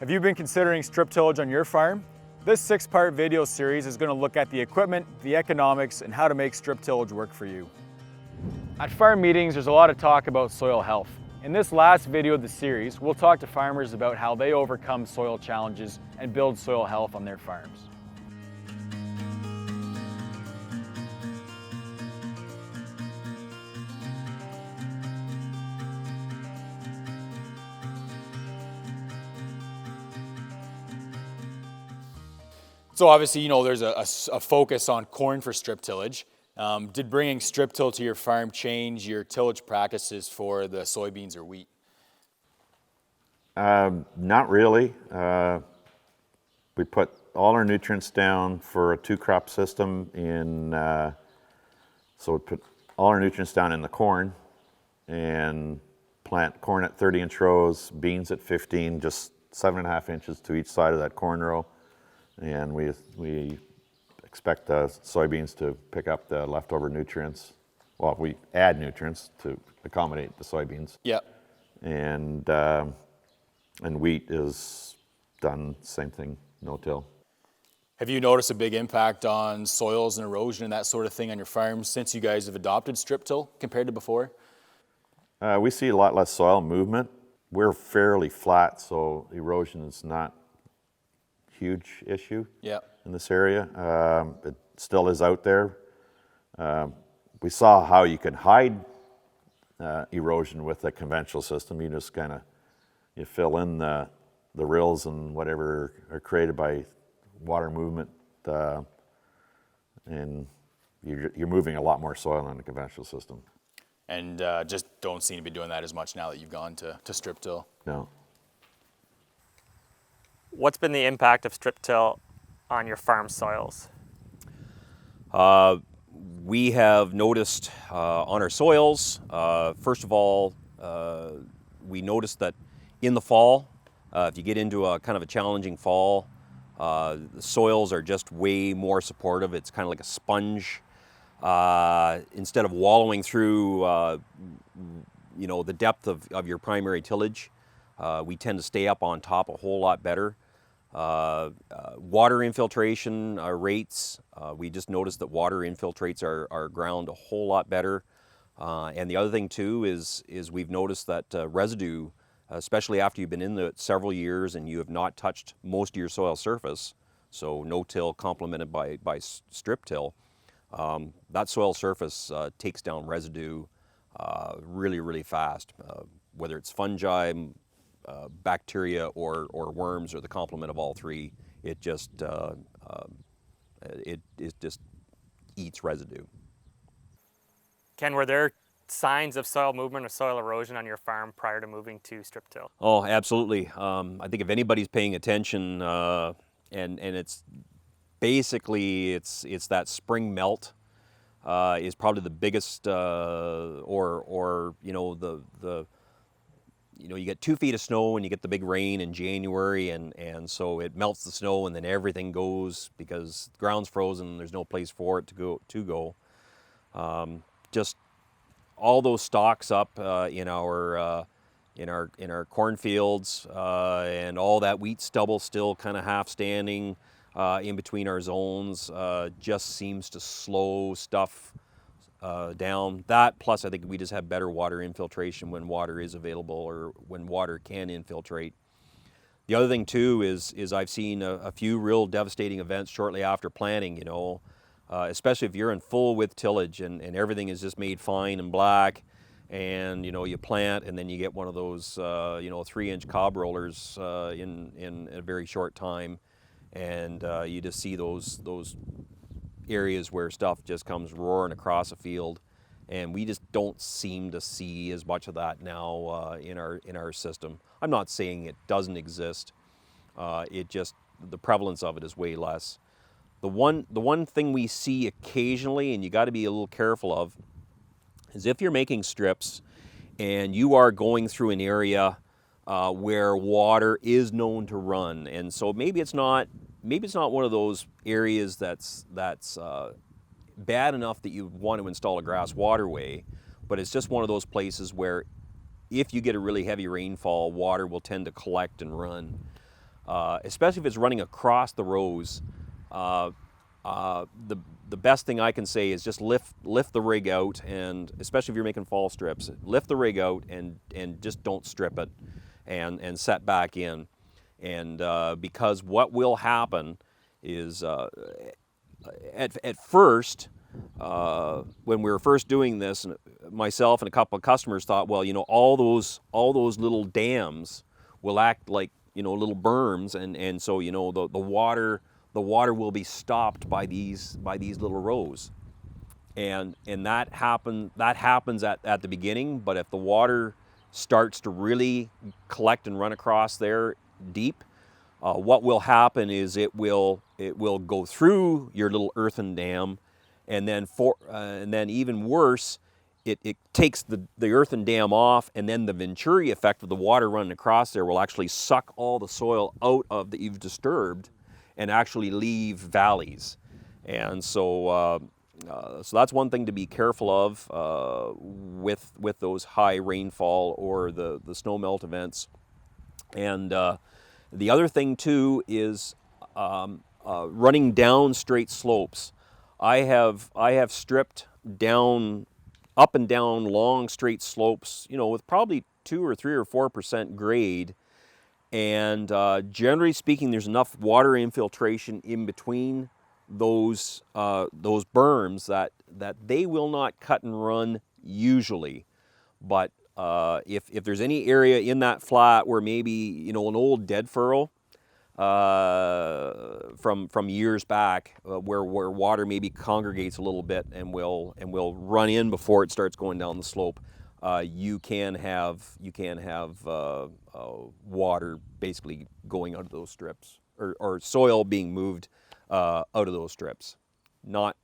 Have you been considering strip tillage on your farm? This 6-part video series is going to look at the equipment, the economics, and how to make strip tillage work for you. At farm meetings, there's a lot of talk about soil health. In this last video of the series, we'll talk to farmers about how they overcome soil challenges and build soil health on their farms. So obviously, you know, there's a focus on corn for strip tillage. Did bringing strip till to your farm change your tillage practices for the soybeans or wheat? Not really. We put all our nutrients down for a 2-crop system so we put all our nutrients down in the corn and plant corn at 30-inch rows, beans at 15, just 7.5 inches to each side of that corn row. And we expect the soybeans to pick up the leftover nutrients. Well, we add nutrients to accommodate the soybeans. Yeah. And wheat is done same thing, no-till. Have you noticed a big impact on soils and erosion and that sort of thing on your farm since you guys have adopted strip till compared to before? We see a lot less soil movement. We're fairly flat, so erosion is not huge issue in this area. It still is out there. We saw how you can hide erosion with a conventional system. You just kind of fill in the rills and whatever are created by water movement, and you're moving a lot more soil in a conventional system. And just don't seem to be doing that as much now that you've gone to strip till? No. What's been the impact of strip till on your farm soils? We have noticed on our soils, first of all, we noticed that in the fall, if you get into a kind of a challenging fall, the soils are just way more supportive. It's kind of like a sponge. Instead of wallowing through, the depth of your primary tillage, we tend to stay up on top a whole lot better. Water infiltration rates, we just noticed that water infiltrates our ground a whole lot better. And the other thing too is we've noticed that residue, especially after you've been in it several years and you have not touched most of your soil surface, so no-till complemented by strip till, that soil surface takes down residue really, really fast, whether it's fungi, bacteria or worms, or the complement of all three. It just it just eats residue. Ken, were there signs of soil movement or soil erosion on your farm prior to moving to strip till? Oh, absolutely. I think if anybody's paying attention, and it's basically it's that spring melt is probably the biggest, you get 2 feet of snow and you get the big rain in January, and so it melts the snow and then everything goes because the ground's frozen and there's no place for it to go. Just all those stalks up in our cornfields, and all that wheat stubble still kind of half standing in between our zones, just seems to slow stuff down. That plus I think we just have better water infiltration when water is available or when water can infiltrate. The other thing too is I've seen a few real devastating events shortly after planting, especially if you're in full width tillage and everything is just made fine and black, and you plant and then you get one of those 3-inch cob rollers in a very short time, and you just see those areas where stuff just comes roaring across a field, and we just don't seem to see as much of that now in our system. I'm not saying it doesn't exist. It just, the prevalence of it is way less. The one thing we see occasionally, and you got to be a little careful of, is if you're making strips and you are going through an area where water is known to run, and so maybe it's not one of those areas that's bad enough that you want to install a grass waterway, but it's just one of those places where if you get a really heavy rainfall, water will tend to collect and run. especially if it's running across the rows. The best thing I can say is just lift the rig out, and especially if you're making fall strips, lift the rig out and just don't strip it, and set back in. And because what will happen is at first, when we were first doing this, myself and a couple of customers thought, well, all those little dams will act like little berms, and so the water will be stopped by these little rows, and that happens at the beginning. But if the water starts to really collect and run across there deep, what will happen is it will go through your little earthen dam, and then even worse, it takes the earthen dam off, and then the Venturi effect of the water running across there will actually suck all the soil out of that you've disturbed, and actually leave valleys. And so that's one thing to be careful of with those high rainfall or the snow melt events. And the other thing too is running down straight slopes. I have stripped down, up and down long straight slopes, with probably 2 or 3 or 4% grade. And generally speaking, there's enough water infiltration in between those berms that they will not cut and run usually. But if there's any area in that flat where maybe an old dead furrow from years back, where water maybe congregates a little bit and will run in before it starts going down the slope, you can have water basically going out of those strips, or soil being moved out of those strips. Not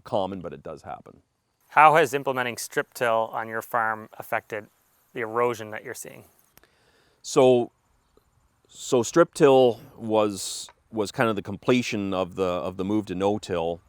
common, but it does happen. How has implementing strip till on your farm affected the erosion that you're seeing? So strip till was kind of the completion of the move to no-till,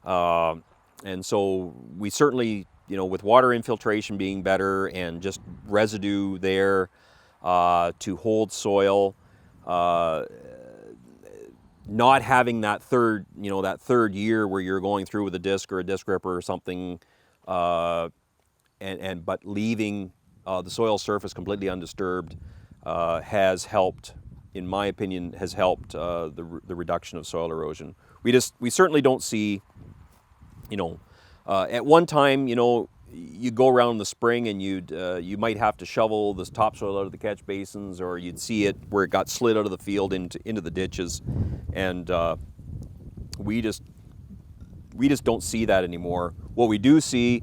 and so we certainly, with water infiltration being better and just residue there to hold soil, not having that third year where you're going through with a disc or a disc ripper or something, but leaving the soil surface completely undisturbed has helped, in my opinion, the reduction of soil erosion. We certainly don't see, at one time, you go around in the spring and you might have to shovel the topsoil out of the catch basins, or you'd see it where it got slid out of the field into the ditches, and we just don't see that anymore. What we do see,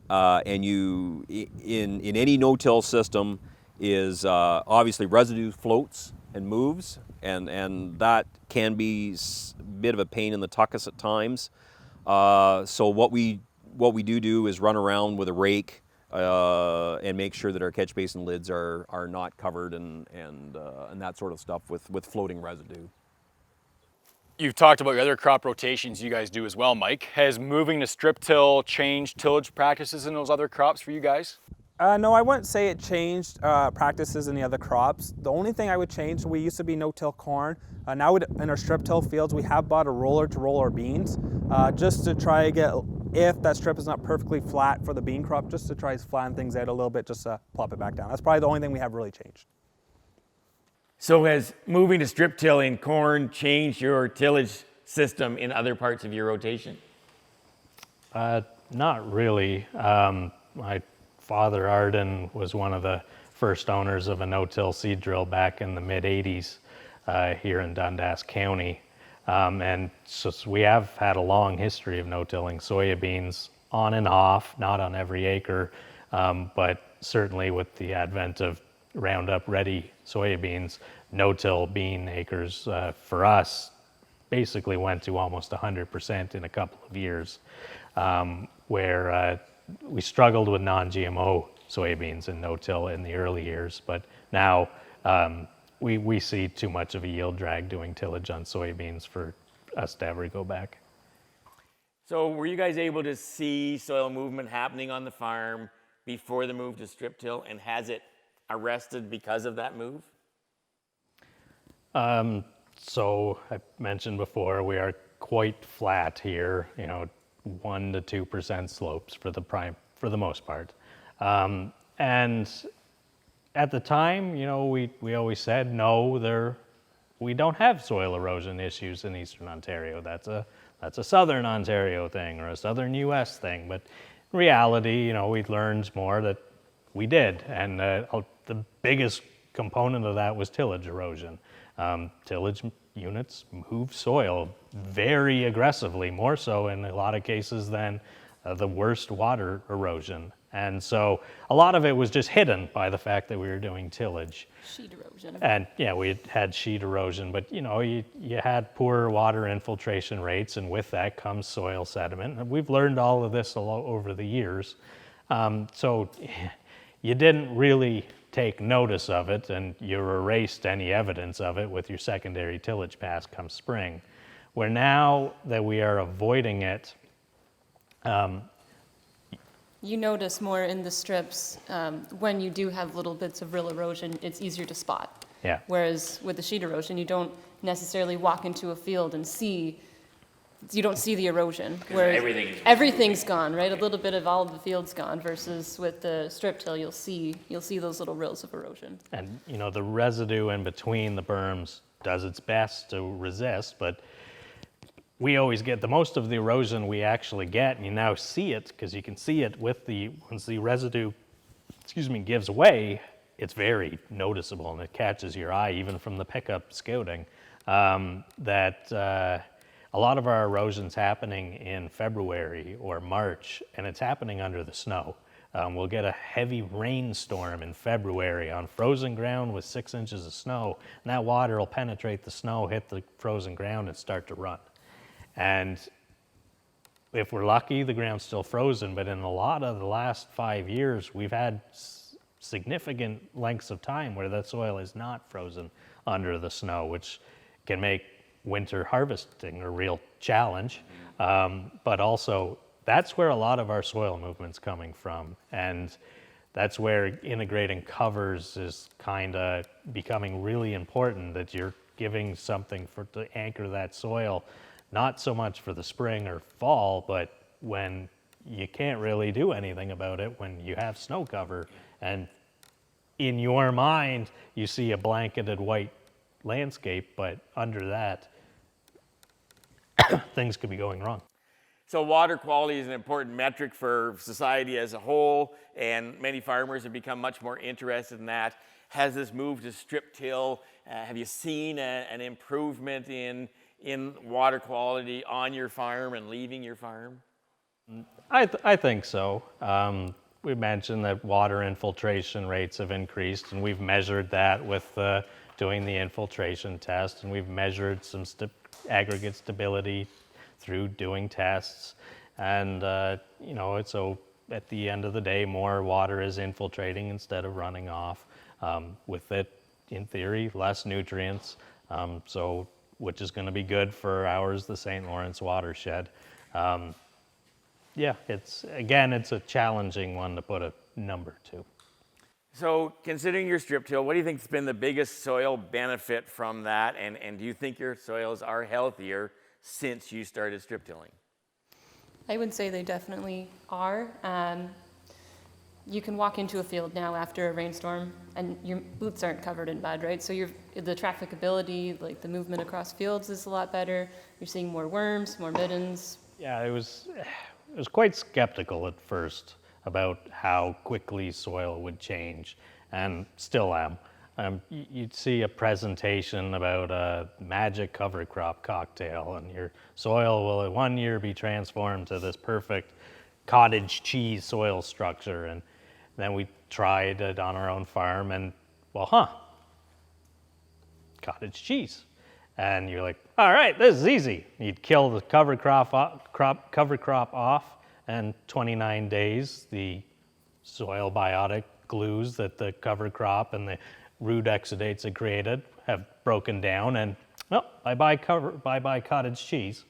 in any no-till system, is obviously residue floats and moves, and that can be a bit of a pain in the tuchus at times. So what we do is run around with a rake and make sure that our catch basin lids are not covered and that sort of stuff with floating residue. You've talked about your other crop rotations you guys do as well, Mike. Has moving to strip till changed tillage practices in those other crops for you guys? No, I wouldn't say it changed practices in the other crops. The only thing I would change, we used to be no-till corn. Now in our strip till fields, we have bought a roller to roll our beans, just to try to get, if that strip is not perfectly flat for the bean crop, just to try to flatten things out a little bit, just to plop it back down. That's probably the only thing we have really changed. So has moving to strip till in corn changed your tillage system in other parts of your rotation? Not really. My father, Arden, was one of the first owners of a no-till seed drill back in the mid-'80s here in Dundas County. And so we have had a long history of no-tilling soybeans on and off, not on every acre, but certainly with the advent of Roundup Ready soybeans, no-till bean acres for us basically went to almost 100% in a couple of years, where we struggled with non-GMO soybeans and no-till in the early years, but now we see too much of a yield drag doing tillage on soybeans for us to ever go back. So were you guys able to see soil movement happening on the farm before the move to strip till, and has it arrested because of that move? So I mentioned before, we are quite flat here, 1 to 2% slopes for the most part. And at the time, we always said, no, we don't have soil erosion issues in Eastern Ontario. That's a Southern Ontario thing or a Southern US thing. But in reality, we learned more that we did. And the biggest component of that was tillage erosion. Tillage units move soil very aggressively, more so in a lot of cases than the worst water erosion. And so a lot of it was just hidden by the fact that we were doing tillage. Sheet erosion. And yeah, we had sheet erosion, but you had poor water infiltration rates, and with that comes soil sediment. And we've learned all of this over the years. So you didn't really take notice of it, and you erased any evidence of it with your secondary tillage pass come spring. Where now that we are avoiding it, you notice more in the strips when you do have little bits of real erosion, it's easier to spot. Yeah. Whereas with the sheet erosion, you don't necessarily walk into a field and you don't see the erosion. Whereas everything's gone, right? A little bit of all of the field's gone versus with the strip till you'll see those little rills of erosion. And the residue in between the berms does its best to resist, but we always get the most of the erosion we actually get, and you now see it because you can see it once the residue, gives way, it's very noticeable and it catches your eye even from the pickup scouting. That a lot of our erosion's happening in February or March, and it's happening under the snow. We'll get a heavy rainstorm in February on frozen ground with 6 inches of snow, and that water will penetrate the snow, hit the frozen ground, and start to run. And if we're lucky, the ground's still frozen, but in a lot of the last 5 years, we've had significant lengths of time where that soil is not frozen under the snow, which can make winter harvesting a real challenge. But also, that's where a lot of our soil movement's coming from. And that's where integrating covers is kind of becoming really important, that you're giving something to anchor that soil, not so much for the spring or fall, but when you can't really do anything about it, when you have snow cover, and in your mind, you see a blanketed white landscape, but under that, things could be going wrong. So water quality is an important metric for society as a whole, and many farmers have become much more interested in that. Has this moved to strip till? Have you seen an improvement in water quality on your farm and leaving your farm? I think so. We mentioned that water infiltration rates have increased, and we've measured that with doing the infiltration test, and we've measured some aggregate stability through doing tests. And, so at the end of the day, more water is infiltrating instead of running off. With it, in theory, less nutrients, which is going to be good for ours, the St. Lawrence watershed. It's a challenging one to put a number to. So considering your strip till, what do you think has been the biggest soil benefit from that? And do you think your soils are healthier since you started strip tilling? I would say they definitely are. You can walk into a field now after a rainstorm and your boots aren't covered in mud, right? So the trafficability, like the movement across fields is a lot better. You're seeing more worms, more middens. Yeah, I was quite skeptical at first about how quickly soil would change, and still am. You'd see a presentation about a magic cover crop cocktail, and your soil will in 1 year be transformed to this perfect cottage cheese soil structure. And then we tried it on our own farm, and cottage cheese. And you're like, all right, this is easy. You'd kill the cover crop off, and 29 days, the soil biotic glues that the cover crop and the root exudates it created have broken down, and bye-bye cottage cheese.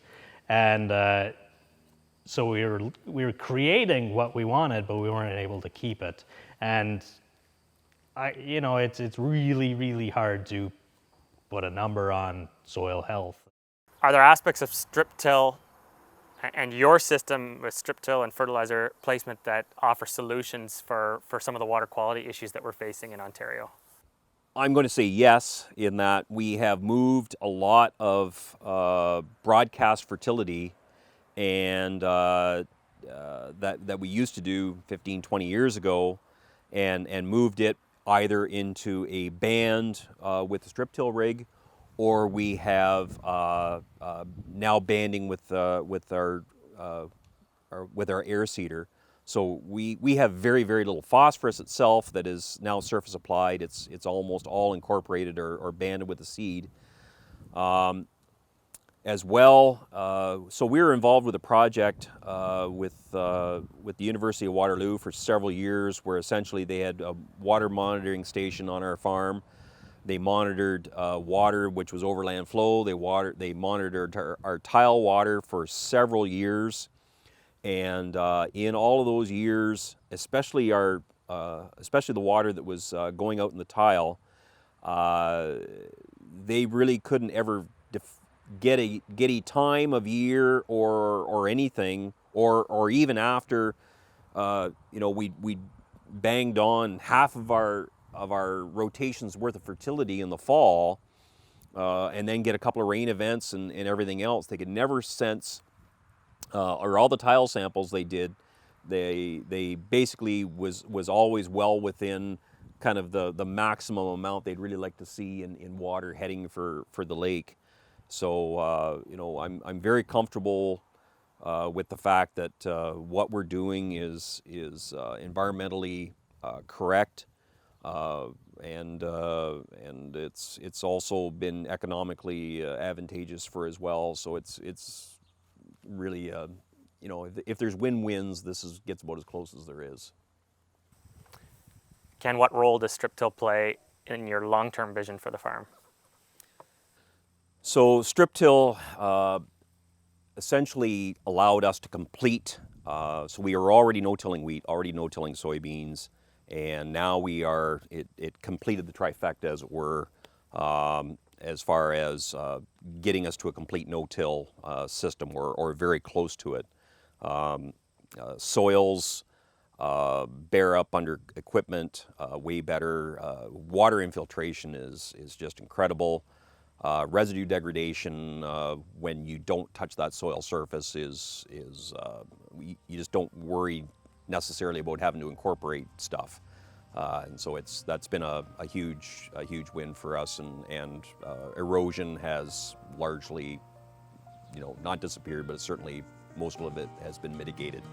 And so we were creating what we wanted, but we weren't able to keep it. And it's really, really hard to put a number on soil health. Are there aspects of strip till and your system with strip till and fertilizer placement that offer solutions for some of the water quality issues that we're facing in Ontario? I'm going to say yes, in that we have moved a lot of broadcast fertility and that we used to do 15, 20 years ago, and moved it either into a band with the strip till rig, or we have now banding with our air seeder. So we have very, very little phosphorus itself that is now surface applied. It's almost all incorporated or banded with the seed. As well, so we were involved with a project with the University of Waterloo for several years, where essentially they had a water monitoring station on our farm. They monitored water, which was overland flow. They monitored our tile water for several years, and in all of those years, especially the water that was going out in the tile, they really couldn't ever get a time of year or anything, or even after we banged on half of our rotations worth of fertility in the fall, and then get a couple of rain events and everything else. They could never sense, or all the tile samples they did, they basically was always well within kind of the maximum amount they'd really like to see in water heading for the lake. So I'm very comfortable with the fact that what we're doing is environmentally correct, and it's also been economically advantageous for as well. So it's really if there's win-wins, this gets about as close as there is. Ken, what role does strip till play in your long-term vision for the farm? So strip till essentially allowed us to complete, so we were already no-tilling wheat, already no-tilling soybeans, and now it completed the trifecta, as it were, as far as getting us to a complete no-till system, or very close to it. Soils bear up under equipment way better. Water infiltration is just incredible. Residue degradation when you don't touch that soil surface is you just don't worry necessarily about having to incorporate stuff, and so that's been a huge win for us, and erosion has largely not disappeared, but certainly most of it has been mitigated.